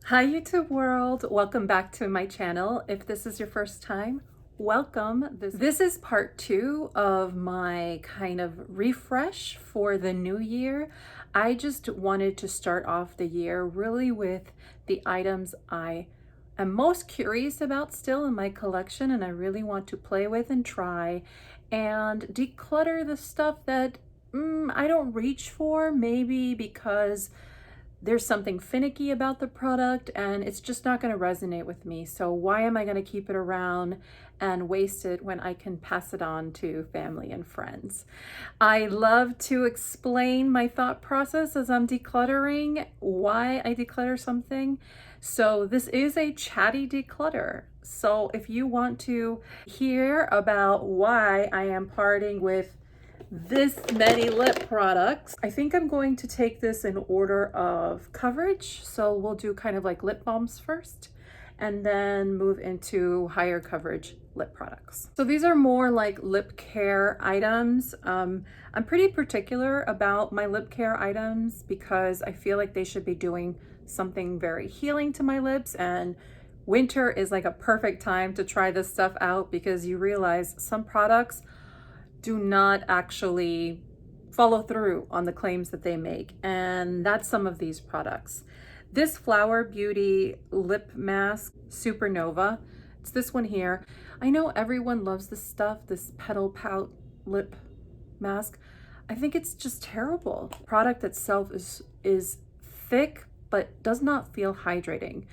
Hi YouTube world, welcome back to my channel. If this is your first time, welcome. This is part 2 of my kind of refresh for the new year. I just wanted to start off the year really with the items I am most curious about still in my collection and I really want to play with and try, and declutter the stuff that I don't reach for, maybe because there's something finicky about the product and it's just not going to resonate with me. So why am I going to keep it around and waste it when I can pass it on to family and friends? I love to explain my thought process as I'm decluttering, why I declutter something. So this is a chatty declutter. So if you want to hear about why I am parting with this many lip products, I think I'm going to take this in order of coverage. So we'll do kind of like lip balms first and then move into higher coverage lip products. So these are more like lip care items. I'm pretty particular about my lip care items because I feel like they should be doing something very healing to my lips, and winter is like a perfect time to try this stuff out because you realize some products do not actually follow through on the claims that they make, and that's some of these products. This Flower Beauty lip mask, Supernova, it's this one here. I know everyone loves this stuff, this petal pout lip mask. I think it's just terrible. The product itself is thick but does not feel hydrating.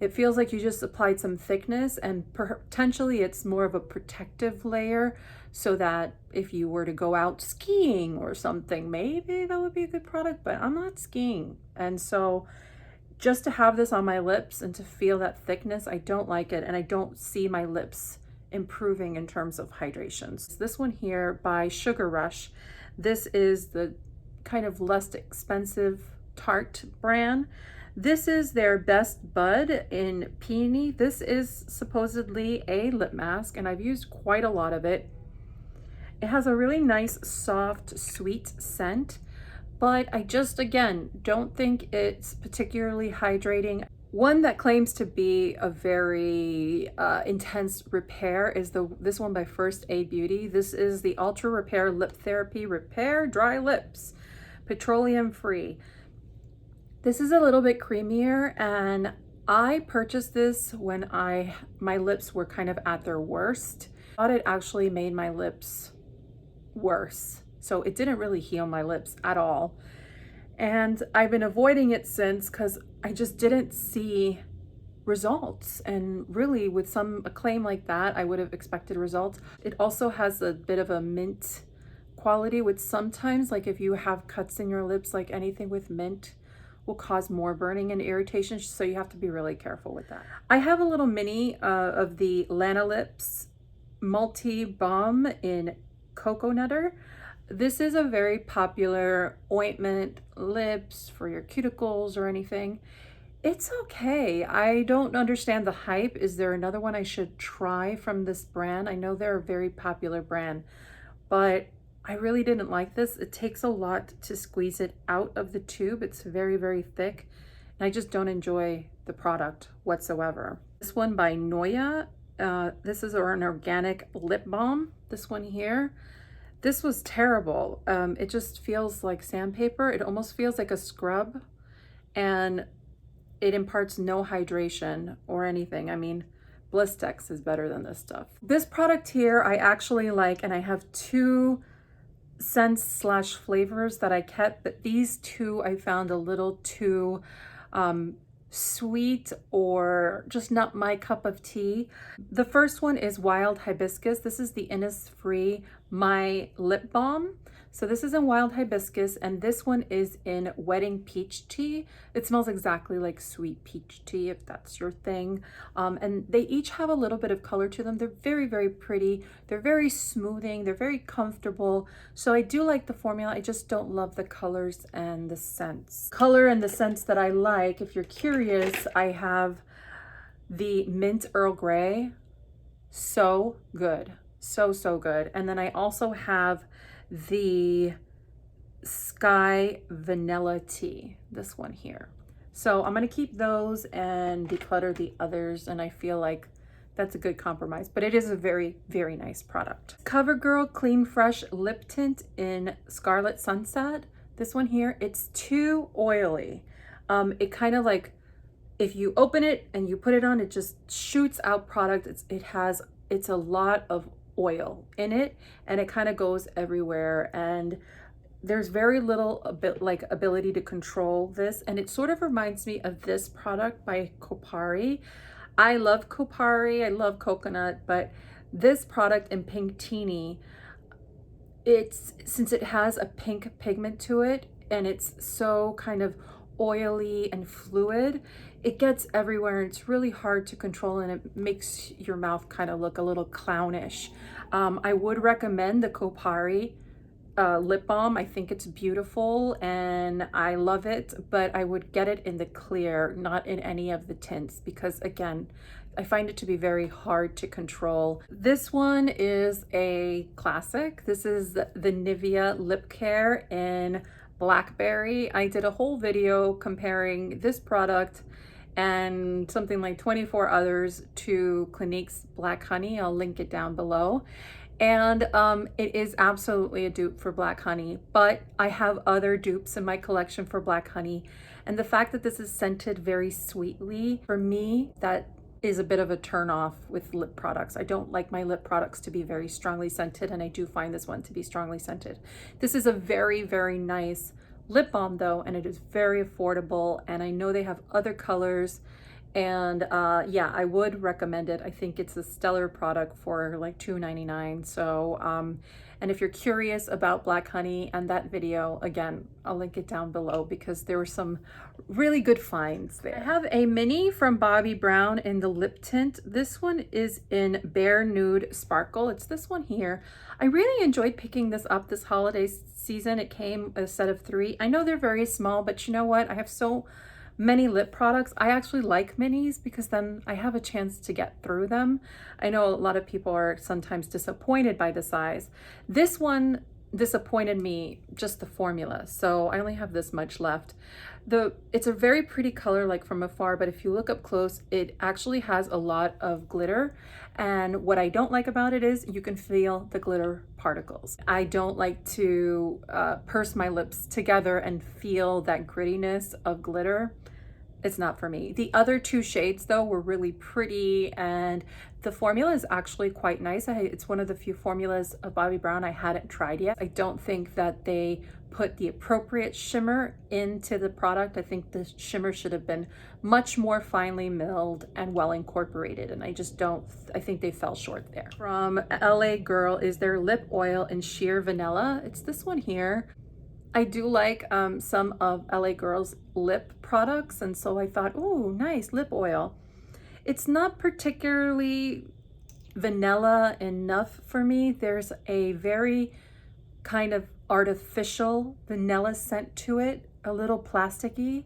It feels like you just applied some thickness, and potentially it's more of a protective layer so that if you were to go out skiing or something, maybe that would be a good product, but I'm not skiing. And so just to have this on my lips and to feel that thickness, I don't like it, and I don't see my lips improving in terms of hydration. So this one here by Sugar Rush, this is the kind of less expensive Tarte brand. This is their Best Bud in Peony. This is supposedly a lip mask, and I've used quite a lot of it. It has a really nice, soft, sweet scent, but I just, again, don't think it's particularly hydrating. One that claims to be a very intense repair is this one by First Aid Beauty. This is the Ultra Repair Lip Therapy Repair Dry Lips, petroleum free. This is a little bit creamier, and I purchased this when my lips were kind of at their worst. I thought it actually made my lips worse. So it didn't really heal my lips at all. And I've been avoiding it since because I just didn't see results. And really with a claim like that, I would have expected results. It also has a bit of a mint quality, which sometimes, like if you have cuts in your lips, like anything with mint will cause more burning and irritation, so you have to be really careful with that. I have a little mini of the Lana Lips Multi Balm in Coconutter. This is a very popular ointment lips for your cuticles or anything. It's okay. I don't understand the hype. Is there another one I should try from this brand? I know they're a very popular brand, but I really didn't like this. It takes a lot to squeeze it out of the tube. It's very, very thick, and I just don't enjoy the product whatsoever. This one by Noya. This is an organic lip balm. This one here. This was terrible. It just feels like sandpaper. It almost feels like a scrub, and it imparts no hydration or anything. I mean, Blistex is better than this stuff. This product here I actually like, and I have two scents slash flavors that I kept, but these two I found a little too sweet or just not my cup of tea. The first one is Wild Hibiscus. This is the Innisfree My Lip Balm. So this is in Wild Hibiscus, and this one is in Wedding Peach Tea. It smells exactly like sweet peach tea, if that's your thing. And they each have a little bit of color to them. They're very, very pretty. They're very smoothing. They're very comfortable. So I do like the formula. I just don't love the colors and the scents. Color and the scents that I like, if you're curious, I have the Mint Earl Grey. So good. So, so good. And then I also have the Sky Vanilla Tea, this one here. So I'm going to keep those and declutter the others, and I feel like that's a good compromise, but it is a very, very nice product. CoverGirl Clean Fresh Lip Tint in Scarlet Sunset. This one here, it's too oily. It kind of like, if you open it and you put it on, it just shoots out product. It's a lot of oil in it, and it kind of goes everywhere, and there's very little ability to control this, and it sort of reminds me of this product by Kopari. I love Kopari, I love coconut, but this product in Pink Teeny, since it has a pink pigment to it and it's so kind of oily and fluid, it gets everywhere and it's really hard to control, and it makes your mouth kind of look a little clownish. I would recommend the Kopari lip balm. I think it's beautiful and I love it, but I would get it in the clear, not in any of the tints, because again, I find it to be very hard to control. This one is a classic. This is the Nivea Lip Care in Blackberry. I did a whole video comparing this product and something like 24 others to Clinique's Black Honey. I'll link it down below. And it is absolutely a dupe for Black Honey, but I have other dupes in my collection for Black Honey. And the fact that this is scented very sweetly, for me, that is a bit of a turn off with lip products. I don't like my lip products to be very strongly scented, and I do find this one to be strongly scented. This is a very, very nice lip balm though, and it is very affordable, and I know they have other colors. And yeah, I would recommend it. I think it's a stellar product for like $2.99. So and if you're curious about Black Honey and that video, again, I'll link it down below because there were some really good finds there. I have a mini from Bobbi Brown in the lip tint. This one is in Bare Nude Sparkle. It's this one here. I really enjoyed picking this up this holiday season. It came a set of 3. I know they're very small, but you know what? I have so many lip products. I actually like minis because then I have a chance to get through them. I know a lot of people are sometimes disappointed by the size. This one disappointed me, just the formula. So I only have this much left. It's a very pretty color like from afar, but if you look up close, it actually has a lot of glitter. And what I don't like about it is you can feel the glitter particles. I don't like to purse my lips together and feel that grittiness of glitter. It's not for me. The other 2 shades though were really pretty, and the formula is actually quite nice. It's one of the few formulas of Bobbi Brown I hadn't tried yet. I don't think that they put the appropriate shimmer into the product. I think the shimmer should have been much more finely milled and well incorporated, and I think they fell short there. From LA Girl is their lip oil in sheer vanilla. It's this one here. I do like some of LA Girl's lip products, and so I thought, oh, nice lip oil. It's not particularly vanilla enough for me. There's a very kind of artificial vanilla scent to it, a little plasticky,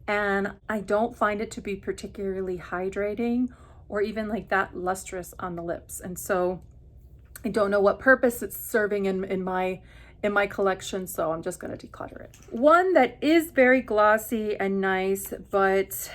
and I don't find it to be particularly hydrating or even like that lustrous on the lips. And so I don't know what purpose it's serving in my collection, so I'm just going to declutter it. One that is very glossy and nice, but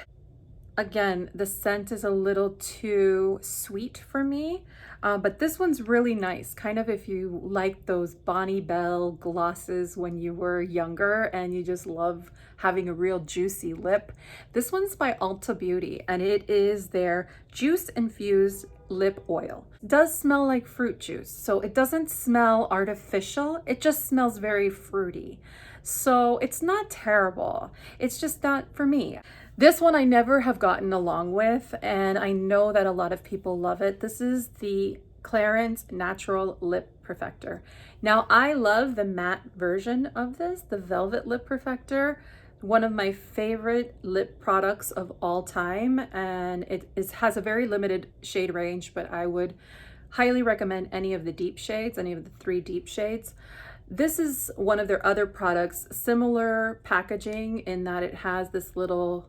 again, the scent is a little too sweet for me, but this one's really nice. Kind of if you like those Bonnie Bell glosses when you were younger and you just love having a real juicy lip. This one's by Ulta Beauty, and it is their juice infused lip oil. It does smell like fruit juice, so it doesn't smell artificial. It just smells very fruity. So it's not terrible. It's just not for me. This one I never have gotten along with, and I know that a lot of people love it. This is the Clarins Natural Lip Perfector. Now, I love the matte version of this, the Velvet Lip Perfector, one of my favorite lip products of all time, and it has a very limited shade range, but I would highly recommend any of the deep shades, any of the 3 deep shades. This is one of their other products, similar packaging in that it has this little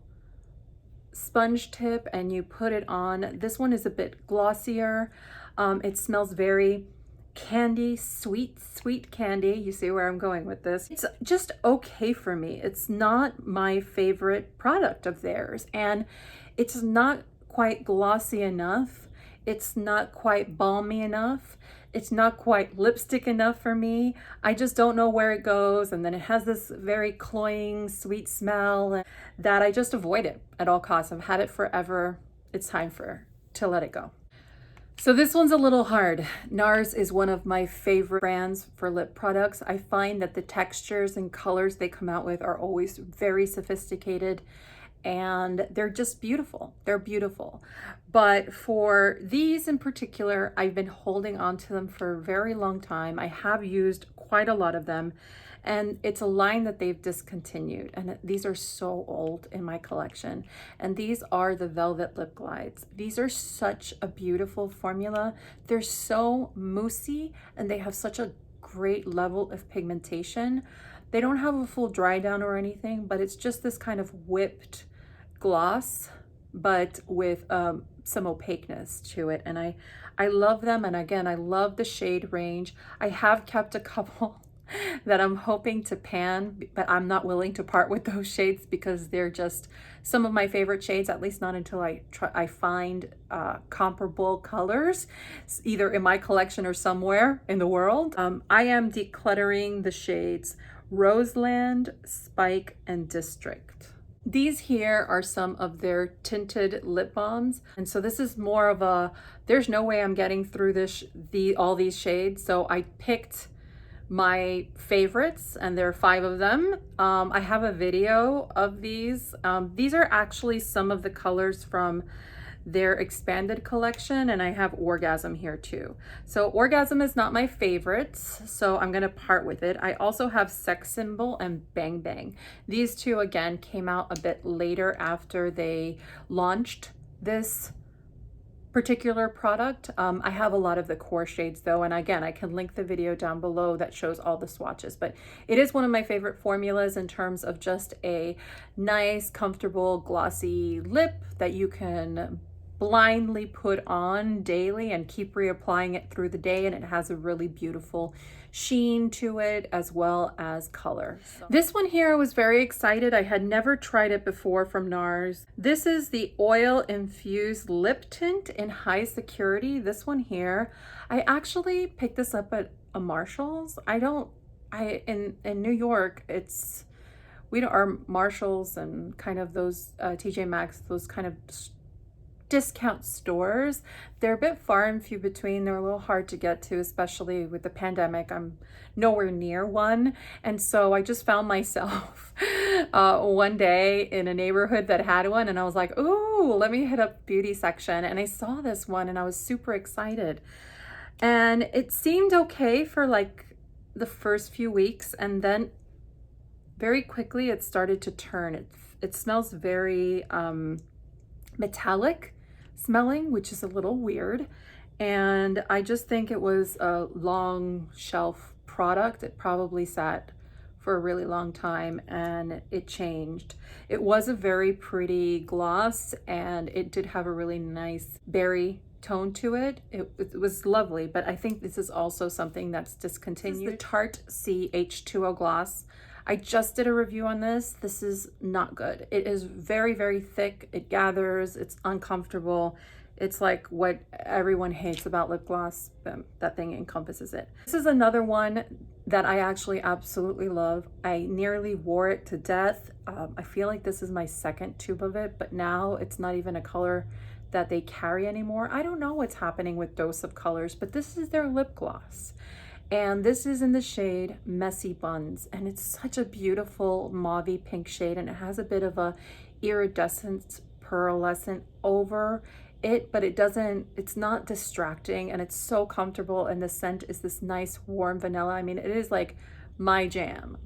sponge tip and you put it on. This one is a bit glossier. It smells very candy, sweet candy. You see where I'm going with this. It's just okay for me. It's not my favorite product of theirs, and it's not quite glossy enough. It's not quite balmy enough. It's not quite lipstick enough for me. I just don't know where it goes. And then it has this very cloying, sweet smell that I just avoid it at all costs. I've had it forever. It's time to let it go. So this one's a little hard. Nars is one of my favorite brands for lip products. I find that the textures and colors they come out with are always very sophisticated, and they're just beautiful. They're beautiful. But for these in particular, I've been holding on to them for a very long time. I have used quite a lot of them, and it's a line that they've discontinued. And these are so old in my collection. And these are the Velvet Lip Glides. These are such a beautiful formula. They're so moussey, and they have such a great level of pigmentation. They don't have a full dry down or anything, but it's just this kind of whipped gloss, but with some opaqueness to it. And I love them. And again, I love the shade range. I have kept a couple that I'm hoping to pan, but I'm not willing to part with those shades because they're just some of my favorite shades, at least not until I find comparable colors, either in my collection or somewhere in the world. I am decluttering the shades Roseland, Spike, and District. These here are some of their tinted lip balms. And so this is more of a, there's no way I'm getting through all these shades. So I picked my favorites, and there are 5 of them. I have a video of these. These are actually some of the colors from their expanded collection, and I have Orgasm here too. So Orgasm is not my favorite, so I'm gonna part with it. I also have Sex Symbol and Bang Bang. These two again came out a bit later after they launched this particular product. I have a lot of the core shades though, and again, I can link the video down below that shows all the swatches, but it is one of my favorite formulas in terms of just a nice, comfortable, glossy lip that you can blindly put on daily and keep reapplying it through the day, and it has a really beautiful sheen to it as well as color. This one here, I was very excited. I had never tried it before from Nars. This is the oil infused lip tint in High Security. This one here, I actually picked this up at a Marshall's. In New York, our Marshalls and kind of those TJ Maxx, those kind of discount stores, they're a bit far and few between. They're a little hard to get to, especially with the pandemic. I'm nowhere near one, and so I just found myself one day in a neighborhood that had one, and I was like, ooh, let me hit up beauty section, and I saw this one and I was super excited. And it seemed okay for like the first few weeks, and then very quickly it started to turn. It smells very metallic smelling, which is a little weird, and I just think it was a long shelf product. It probably sat for a really long time and it changed. It was a very pretty gloss, and it did have a really nice berry tone to it. It was lovely, but I think this is also something that's discontinued. This is the Tarte H2O gloss. I just did a review on this. This is not good. It is very, very thick. It gathers. It's uncomfortable. It's like what everyone hates about lip gloss. That thing encompasses it. This is another one that I actually absolutely love. I nearly wore it to death. I feel like this is my second tube of it, but now it's not even a color that they carry anymore. I don't know what's happening with Dose of Colors, but this is their lip gloss. And this is in the shade Messy Buns, and it's such a beautiful mauvey pink shade, and it has a bit of a iridescent pearlescent over it, but it's not distracting, and it's so comfortable, and the scent is this nice warm vanilla. I mean, it is like my jam.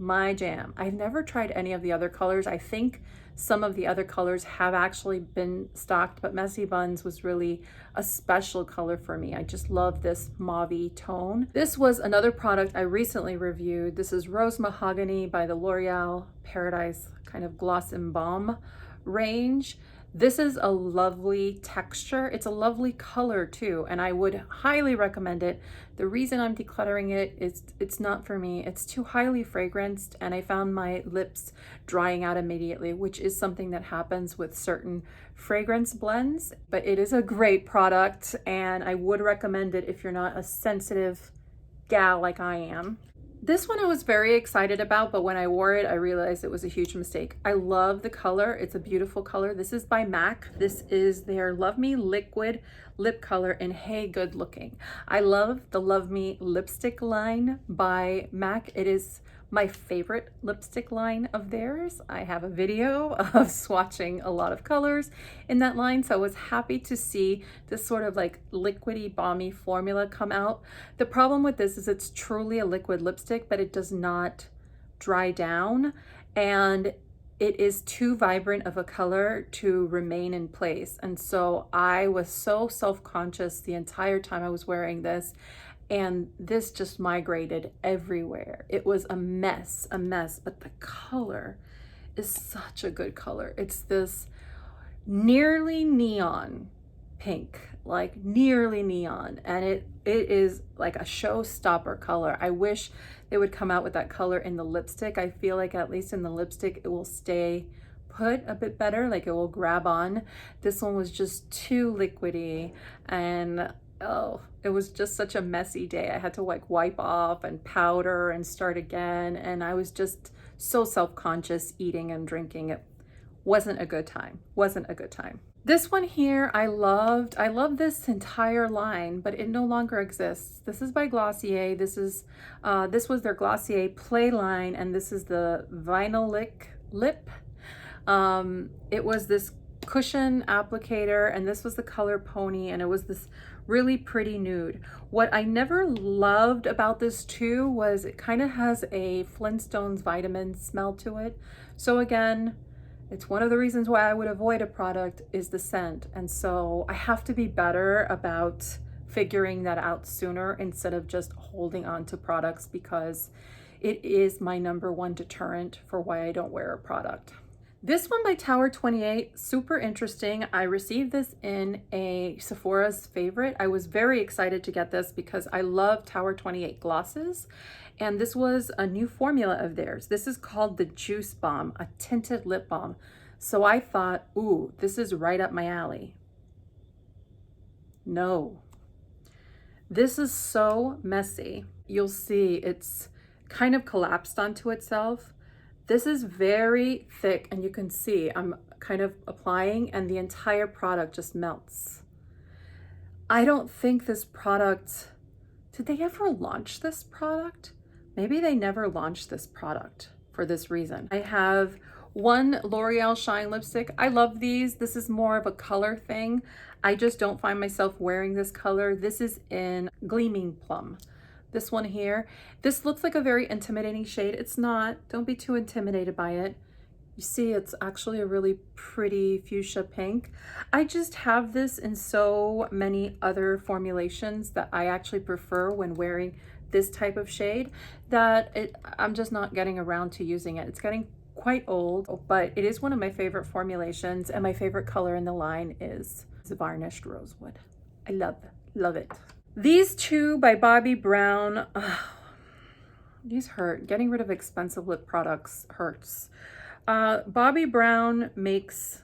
I've never tried any of the other colors. I think some of the other colors have actually been stocked, but Messy Buns was really a special color for me. I just love this mauvey tone. This was another product I recently reviewed. This is Rose Mahogany by the L'Oreal Paradise kind of Gloss and Balm range. This is a lovely texture. It's a lovely color too, and I would highly recommend it. The reason I'm decluttering it is it's not for me. It's too highly fragranced, and I found my lips drying out immediately, which is something that happens with certain fragrance blends, but it is a great product, and I would recommend it if you're not a sensitive gal like I am. This one I was very excited about, but when I wore it, I realized it was a huge mistake. I love the color. It's a beautiful color. This is by MAC. This is their Love Me Liquid Lip Color in Hey Good Looking. I love the Love Me lipstick line by MAC. It is my favorite lipstick line of theirs. I have a video of swatching a lot of colors in that line, so I was happy to see this sort of like liquidy, balmy formula come out. The problem with this is it's truly a liquid lipstick, but it does not dry down, and it is too vibrant of a color to remain in place. And so I was so self-conscious the entire time I was wearing this, and this just migrated everywhere. It was a mess, but the color is such a good color. It's this nearly neon pink, like nearly neon, and it is like a showstopper color. I wish they would come out with that color in the lipstick. I feel like at least in the lipstick it will stay put a bit better, like it will grab on. This one was just too liquidy, and oh, it was just such a messy day. I had to like wipe off and powder and start again, and I was just so self-conscious eating and drinking. It wasn't a good time. This one here I loved. I love this entire line, but it no longer exists. This is by Glossier. This was their Glossier Play line, and this is the Vinyl Lip. It was this cushion applicator, and this was the color Pony, and it was this really pretty nude. What I never loved about this too was it kind of has a Flintstones vitamin smell to it. So again, it's one of the reasons why I would avoid a product is the scent. And so I have to be better about figuring that out sooner instead of just holding on to products, because it is my #1 deterrent for why I don't wear a product. This one by Tower 28, super interesting. I received this in a Sephora's favorite. I was very excited to get this because I love Tower 28 glosses, and this was a new formula of theirs. This is called the Juice Balm, a tinted lip balm. So I thought, ooh, this is right up my alley. No. This is so messy. You'll see it's kind of collapsed onto itself. This is very thick, and you can see I'm kind of applying and the entire product just melts. I don't think this product, did they ever launch this product? Maybe they never launched this product for this reason. I have one L'Oreal Shine lipstick. I love these. This is more of a color thing. I just don't find myself wearing this color. This is in Gleaming Plum. This one here, this looks like a very intimidating shade. It's not. Don't be too intimidated by it. You see, it's actually a really pretty fuchsia pink. I just have this in so many other formulations that I actually prefer when wearing this type of shade that I'm just not getting around to using it. It's getting quite old, but it is one of my favorite formulations, and my favorite color in the line is Varnished Rosewood. I love it. These two by Bobbi Brown, these hurt. Getting rid of expensive lip products hurts. Bobbi Brown makes,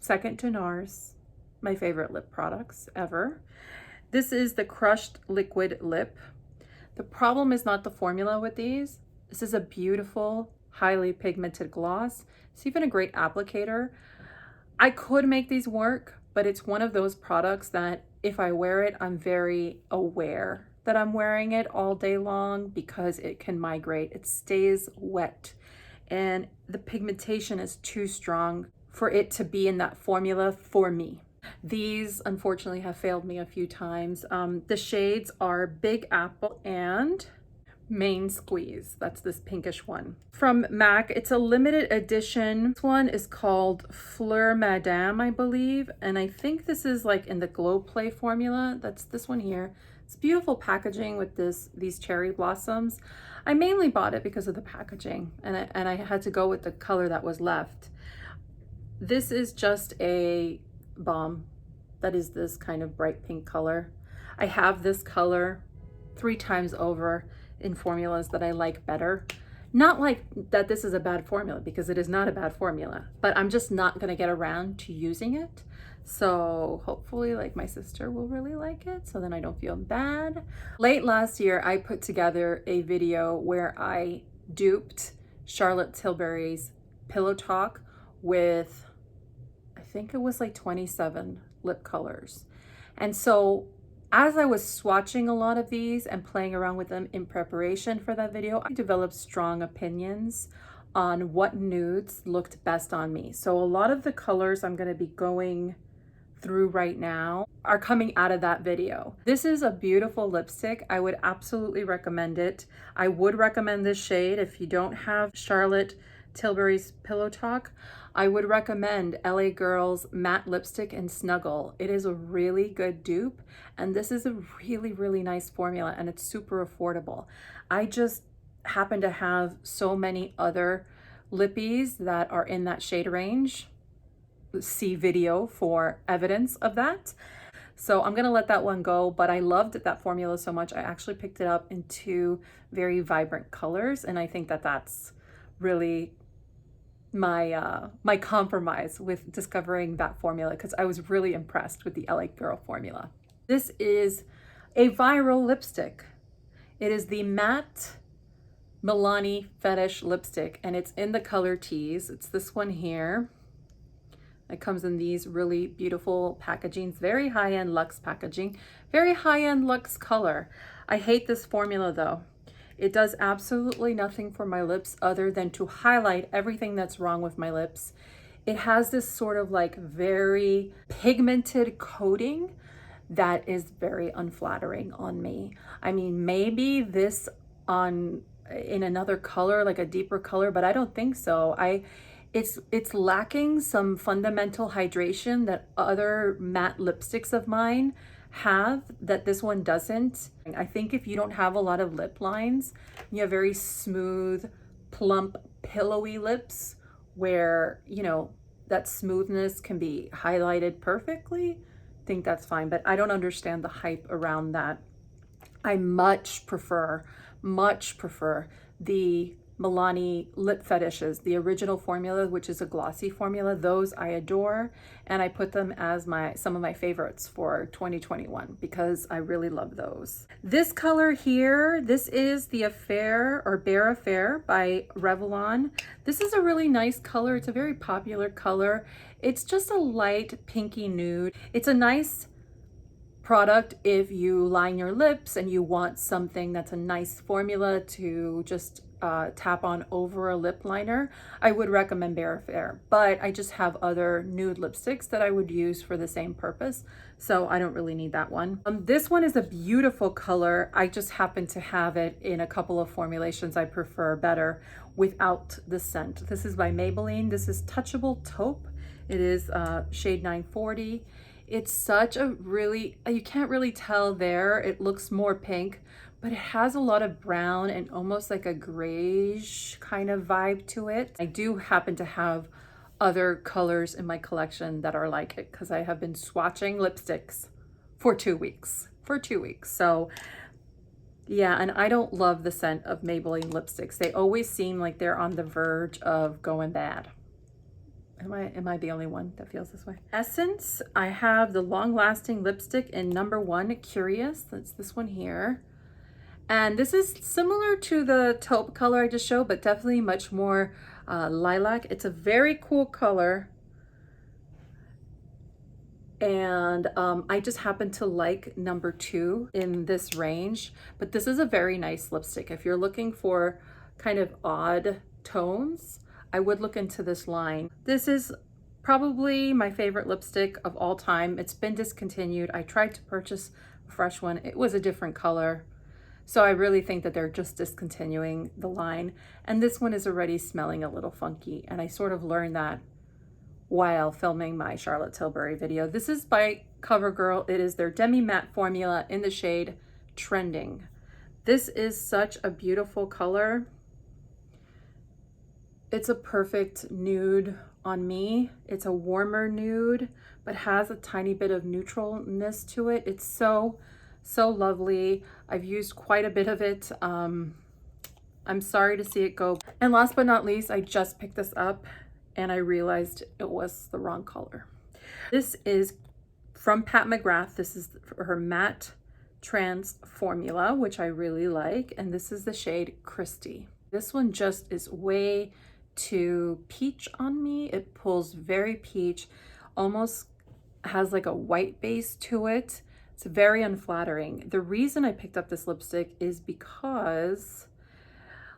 second to Nars, my favorite lip products ever. This is the Crushed Liquid Lip. The problem is not the formula with these. This is a beautiful, highly pigmented gloss. It's even a great applicator. I could make these work, but it's one of those products that if I wear it, I'm very aware that I'm wearing it all day long because it can migrate. It stays wet, and the pigmentation is too strong for it to be in that formula for me. These unfortunately have failed me a few times. The shades are Big Apple and Main Squeeze. That's this pinkish one. From MAC, it's a limited edition. This one is called Fleur Madame, I believe. And I think this is like in the Glow Play formula. That's this one here. It's beautiful packaging with these cherry blossoms. I mainly bought it because of the packaging, and I had to go with the color that was left. This is just a balm that is this kind of bright pink color. I have this color 3 times over in formulas that I like better. Not like that this is a bad formula, because it is not a bad formula, but I'm just not gonna get around to using it. So hopefully like my sister will really like it, so then I don't feel bad. Late last year, I put together a video where I duped Charlotte Tilbury's Pillow Talk with, I think it was like 27 lip colors. And so as I was swatching a lot of these and playing around with them in preparation for that video, I developed strong opinions on what nudes looked best on me. So a lot of the colors I'm gonna be going through right now are coming out of that video. This is a beautiful lipstick. I would absolutely recommend it. I would recommend this shade if you don't have Charlotte Tilbury's Pillow Talk. I would recommend LA Girl's Matte Lipstick in Snuggle. It is a really good dupe, and this is a really, really nice formula, and it's super affordable. I just happen to have so many other Lippies that are in that shade range. See video for evidence of that. So I'm gonna let that one go, but I loved that formula so much. I actually picked it up in 2 very vibrant colors, and I think that that's really my compromise with discovering that formula, because I was really impressed with the LA Girl formula. This is a viral lipstick. It is the Matte Milani Fetish Lipstick, and it's in the color Tease. It's this one here. It comes in these really beautiful packagings, very high-end luxe packaging, very high-end luxe color. I hate this formula though. It does absolutely nothing for my lips other than to highlight everything that's wrong with my lips. It has this sort of like very pigmented coating that is very unflattering on me. I mean, maybe this in another color, like a deeper color, but I don't think so. It's lacking some fundamental hydration that other matte lipsticks of mine have that this one doesn't. I think if you don't have a lot of lip lines, you have very smooth, plump, pillowy lips where, you know, that smoothness can be highlighted perfectly, I think that's fine, but I don't understand the hype around that. I much prefer the Milani Lip Fetishes, the original formula, which is a glossy formula. Those I adore, and I put them as some of my favorites for 2021 because I really love those. This color here, this is the Affair or Bare Affair by Revlon. This is a really nice color. It's a very popular color. It's just a light pinky nude. It's a nice product if you line your lips and you want something that's a nice formula to just tap on over a lip liner. I would recommend Bare Affair, but I just have other nude lipsticks that I would use for the same purpose, so I don't really need that one. This one is a beautiful color. I just happen to have it in a couple of formulations I prefer better without the scent. This is by Maybelline. This is Touchable Taupe. It is shade 940. It's such a really, you can't really tell there, it looks more pink, but it has a lot of brown and almost like a grayish kind of vibe to it. I do happen to have other colors in my collection that are like it because I have been swatching lipsticks for 2 weeks. So yeah, and I don't love the scent of Maybelline lipsticks. They always seem like they're on the verge of going bad. Am I the only one that feels this way? Essence, I have the Long Lasting Lipstick in number 1, Curious. That's this one here. And this is similar to the taupe color I just showed, but definitely much more lilac. It's a very cool color. And I just happen to like number 2 in this range, but this is a very nice lipstick. If you're looking for kind of odd tones, I would look into this line. This is probably my favorite lipstick of all time. It's been discontinued. I tried to purchase a fresh one. It was a different color. So I really think that they're just discontinuing the line. And this one is already smelling a little funky. And I sort of learned that while filming my Charlotte Tilbury video. This is by CoverGirl. It is their Demi Matte formula in the shade Trending. This is such a beautiful color. It's a perfect nude on me. It's a warmer nude, but has a tiny bit of neutralness to it. It's so lovely. I've used quite a bit of it. I'm sorry to see it go. And last but not least, I just picked this up and I realized it was the wrong color. This is from Pat McGrath. This is her matte trans formula, which I really like. And this is the shade Christy. This one just is way too peach on me. It pulls very peach, almost has like a white base to it. It's very unflattering. The reason I picked up this lipstick is because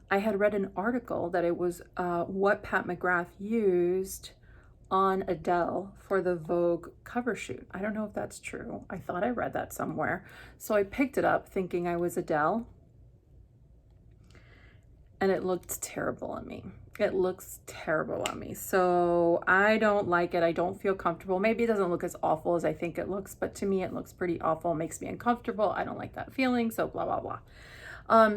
I had read an article that it was what Pat McGrath used on Adele for the Vogue cover shoot. I don't know if that's true. I thought I read that somewhere. So I picked it up thinking I was Adele, and it looked terrible on me. It looks terrible on me. So I don't like it. I don't feel comfortable. Maybe it doesn't look as awful as I think it looks, but to me it looks pretty awful. It makes me uncomfortable. I don't like that feeling. So blah, blah, blah.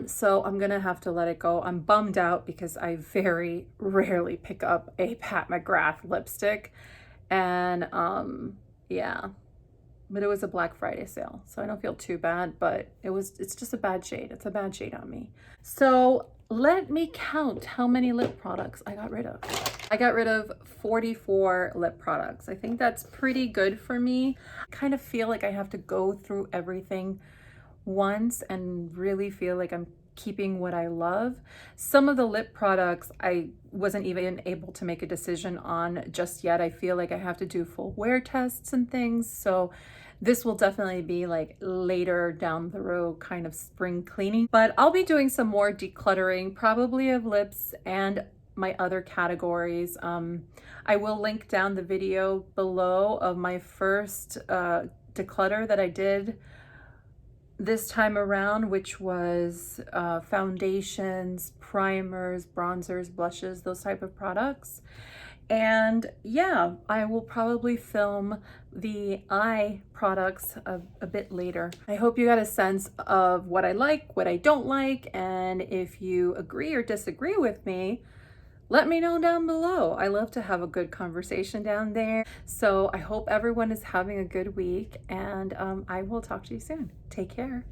So I'm gonna have to let it go. I'm bummed out because I very rarely pick up a Pat McGrath lipstick. And yeah, but it was a Black Friday sale, so I don't feel too bad, but it's just a bad shade. It's a bad shade on me. So let me count how many lip products I got rid of. I got rid of 44 lip products. I think that's pretty good for me. I kind of feel like I have to go through everything once and really feel like I'm keeping what I love. Some of the lip products I wasn't even able to make a decision on just yet. I feel like I have to do full wear tests and things. So this will definitely be like later down the road kind of spring cleaning. But I'll be doing some more decluttering, probably of lips and my other categories. I will link down the video below of my first declutter that I did this time around, which was foundations, primers, bronzers, blushes, those type of products. And yeah, I will probably film the eye products a bit later. I hope you got a sense of what I like, what I don't like, and if you agree or disagree with me, let me know down below. I love to have a good conversation down there. So I hope everyone is having a good week, and I will talk to you soon. Take care.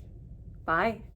Bye.